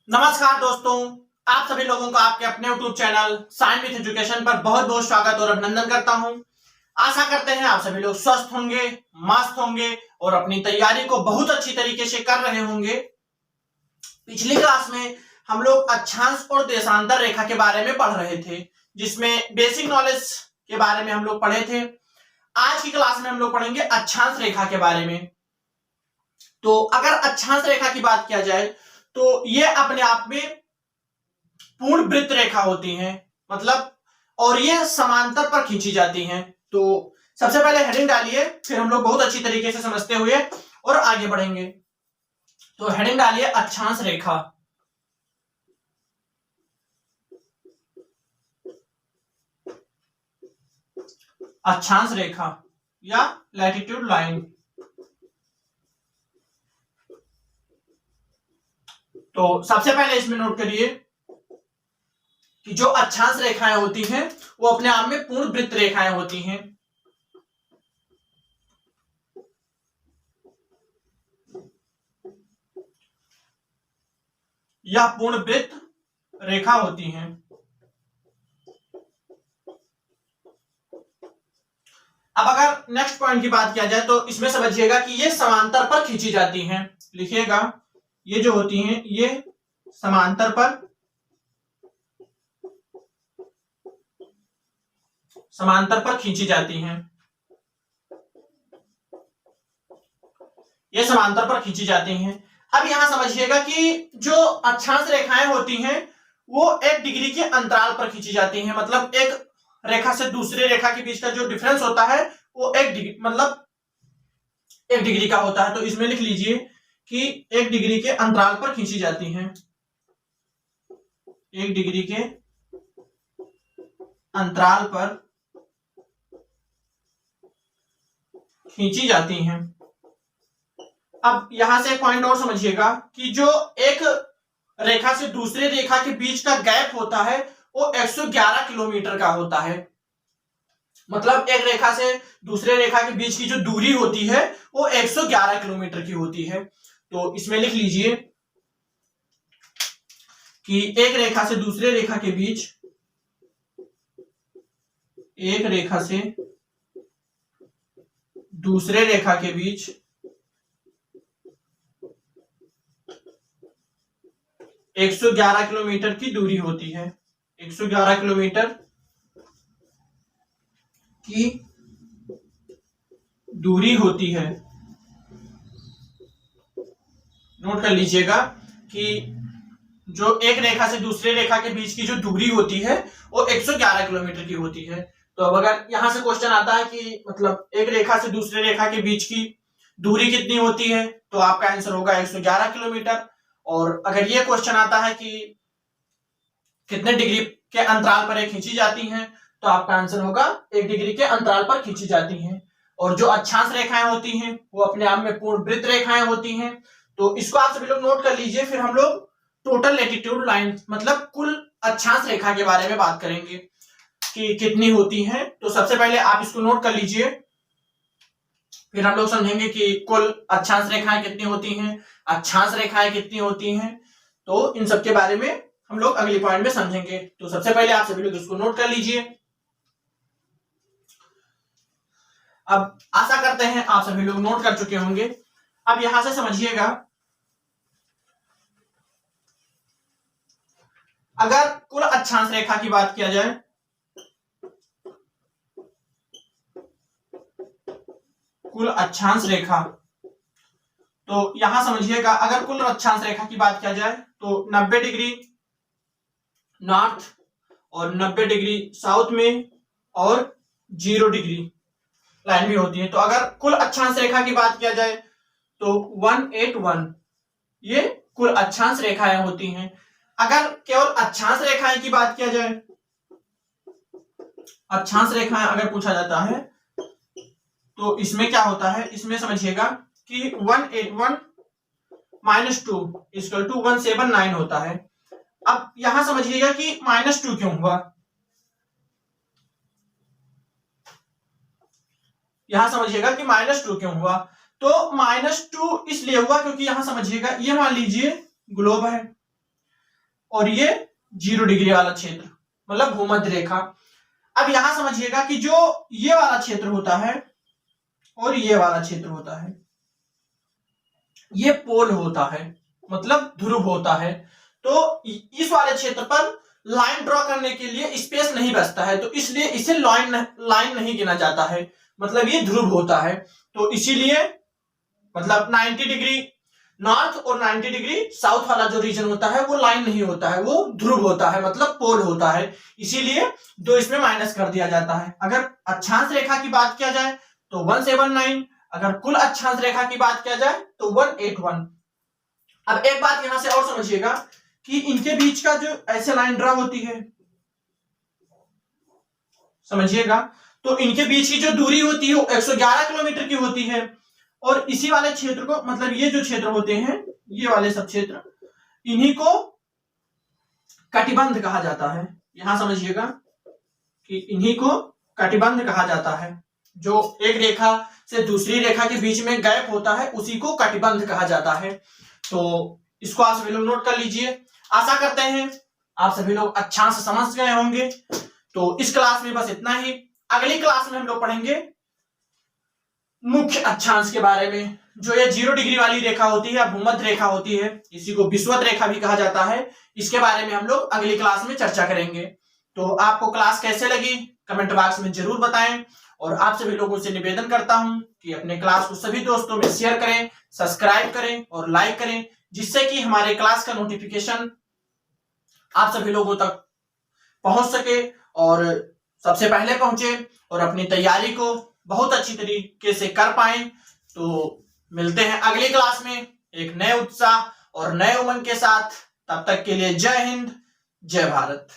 नमस्कार दोस्तों, आप सभी लोगों का आपके अपने YouTube channel science with education पर बहुत बहुत स्वागत और अभिनंदन करता हूं। आशा करते हैं आप सभी लोग स्वस्थ होंगे, मस्त होंगे और अपनी तैयारी को बहुत अच्छी तरीके से कर रहे होंगे। पिछली क्लास में हम लोग अक्षांश और देशांतर रेखा के बारे में पढ़ रहे थे, जिसमें बेसिक नॉलेज के बारे में हम लोग पढ़े थे। आज की क्लास में हम लोग पढ़ेंगे अक्षांश रेखा के बारे में। तो अगर अक्षांश रेखा की बात किया जाए तो ये अपने आप में पूर्ण वृत्त रेखा होती हैं, मतलब और ये समांतर पर खींची जाती हैं। तो सबसे पहले हेडिंग डालिए, फिर हम लोग बहुत अच्छी तरीके से समझते हुए और आगे बढ़ेंगे। तो हेडिंग डालिए अक्षांश रेखा। अक्षांश रेखा या लैटिट्यूड लाइन। तो सबसे पहले इसमें नोट करिए कि जो अक्षांश रेखाएं होती हैं वो अपने आप में पूर्ण वृत्त रेखाएं होती हैं। यह पूर्ण वृत्त रेखा होती हैं। अब अगर नेक्स्ट पॉइंट की बात किया जाए तो इसमें समझिएगा कि ये समांतर पर खींची जाती हैं। लिखिएगा, ये जो होती हैं ये समांतर पर खींची जाती हैं। ये समांतर पर खींची जाती हैं। अब यहां समझिएगा कि जो अक्षांश रेखाएं होती हैं वो 1 डिग्री के अंतराल पर खींची जाती हैं। मतलब एक रेखा से दूसरे रेखा के बीच का जो डिफरेंस होता है वो 1 डिग्री मतलब 1 डिग्री का होता है। तो इसमें लिख लीजिए कि 1 डिग्री के अंतराल पर खींची जाती हैं। 1 डिग्री के अंतराल पर खींची जाती हैं। अब यहां से एक पॉइंट और समझिएगा कि जो एक रेखा से दूसरे रेखा के बीच का गैप होता है वो 111 किलोमीटर का होता है। मतलब एक रेखा से दूसरे रेखा के बीच की जो दूरी होती है वो 111 किलोमीटर की होती है। तो इसमें लिख लीजिए कि एक रेखा से दूसरे रेखा के बीच, एक रेखा से दूसरे रेखा के बीच 111 किलोमीटर की दूरी होती है। 111 किलोमीटर की दूरी होती है। नोट कर लीजिएगा कि जो एक रेखा से दूसरे रेखा के बीच की जो दूरी होती है वो 111 किलोमीटर की होती है। तो अब अगर यहां से क्वेश्चन आता है कि मतलब एक रेखा से दूसरे रेखा के बीच की दूरी कितनी होती है, तो आपका आंसर होगा 111 किलोमीटर। और अगर ये क्वेश्चन आता है कि कितने डिग्री के अंतराल पर ये खींची जाती हैं, तो आपका आंसर होगा 1 डिग्री के अंतराल पर खींची जाती हैं। और जो अक्षांश रेखाएं होती हैं वो अपने आप में पूर्ण वृत्त रेखाएं होती हैं। तो इसको आप सभी लोग नोट कर लीजिए। फिर हम लोग टोटल लैटिट्यूड लाइन मतलब कुल अक्षांश रेखा के बारे में बात करेंगे कि कितनी होती हैं। तो सबसे पहले आप इसको नोट कर लीजिए, फिर हम लोग समझेंगे कि कुल अक्षांश रेखाएं कितनी होती हैं, अक्षांश रेखाएं कितनी होती हैं। तो इन सब के बारे में हम लोग अगले पॉइंट में समझेंगे। तो सबसे पहले आप सभी लोग इसको नोट कर लीजिए। अब आशा करते हैं आप सभी लोग नोट कर चुके होंगे। अब यहां से समझिएगा, अगर कुल अक्षांश रेखा की बात किया जाए, कुल अक्षांश रेखा, तो यहां समझिएगा अगर कुल अक्षांश रेखा की बात किया जाए तो 90 डिग्री नॉर्थ और 90 डिग्री साउथ में और 0 डिग्री लाइन भी होती है। तो अगर कुल अक्षांश रेखा की बात किया जाए तो 181 ये कुल अक्षांश रेखाएं होती हैं। अगर केवल अक्षांश रेखाएं की बात किया जाए, अक्षांश रेखाएं अगर पूछा जाता है तो इसमें क्या होता है, इसमें समझिएगा कि 181 - 2 = 179 होता है। अब यहां समझिएगा कि -2 क्यों हुआ। यहां समझिएगा कि -2 क्यों हुआ। तो -2 इसलिए हुआ क्योंकि यहां समझिएगा, ये मान लीजिए ग्लोब है और ये 0 डिग्री वाला क्षेत्र मतलब भूमध्य रेखा। अब यहां समझिएगा कि जो ये वाला क्षेत्र होता है और ये वाला क्षेत्र होता है, ये पोल होता है, मतलब ध्रुव होता है। तो इस वाले क्षेत्र पर लाइन ड्रॉ करने के लिए स्पेस नहीं बचता है, तो इसलिए इसे लाइन नहीं गिना जाता है, मतलब ये ध्रुव होता है। तो इसीलिए मतलब 90 डिग्री नॉर्थ और 90 डिग्री साउथ वाला जो रीजन होता है वो लाइन नहीं होता है, वो ध्रुव होता है, मतलब पोल होता है। इसीलिए 2 इसमें माइनस कर दिया जाता है। अगर अक्षांश रेखा की बात किया जाए तो 179, अगर कुल अक्षांश रेखा की बात किया जाए तो 181। अब एक बात यहां से और समझिएगा कि इनके बीच का जो ऐसे लाइन ड्रा होती है, समझिएगा, तो इनके बीच की जो दूरी होती है वो 111 किलोमीटर की होती है। और इसी वाले क्षेत्र को, मतलब ये जो क्षेत्र होते हैं, ये वाले सब क्षेत्र, इन्हीं को कटिबंध कहा जाता है। यहां समझिएगा कि इन्हीं को कटिबंध कहा जाता है। जो एक रेखा से दूसरी रेखा के बीच में गैप होता है उसी को कटिबंध कहा जाता है। तो इसको आप सभी लोग नोट कर लीजिए। आशा करते हैं आप सभी लोग अक्षांश समझ गए होंगे। तो इस क्लास में बस इतना ही। अगली क्लास में हम लोग पढ़ेंगे मुख्य अक्षांश के बारे में। जो ये 0 डिग्री वाली रेखा होती है या भूमध्य रेखा होती है, इसी को विषुवत रेखा भी कहा जाता है, इसके बारे में हम लोग अगली क्लास में चर्चा करेंगे। तो आपको क्लास कैसे लगी कमेंट बॉक्स में जरूर बताएं। और आप सभी लोगों से निवेदन करता हूं कि अपने क्लास को सभी दोस्तों में शेयर करें, सब्सक्राइब करें और लाइक करें, जिससे कि हमारे क्लास का नोटिफिकेशन आप सभी लोगों तक पहुंच सके और सबसे पहले पहुंचे और अपनी तैयारी को बहुत अच्छी तरीके से कर पाएं। तो मिलते हैं अगली क्लास में एक नए उत्साह और नए उमंग के साथ। तब तक के लिए जय हिंद, जय भारत।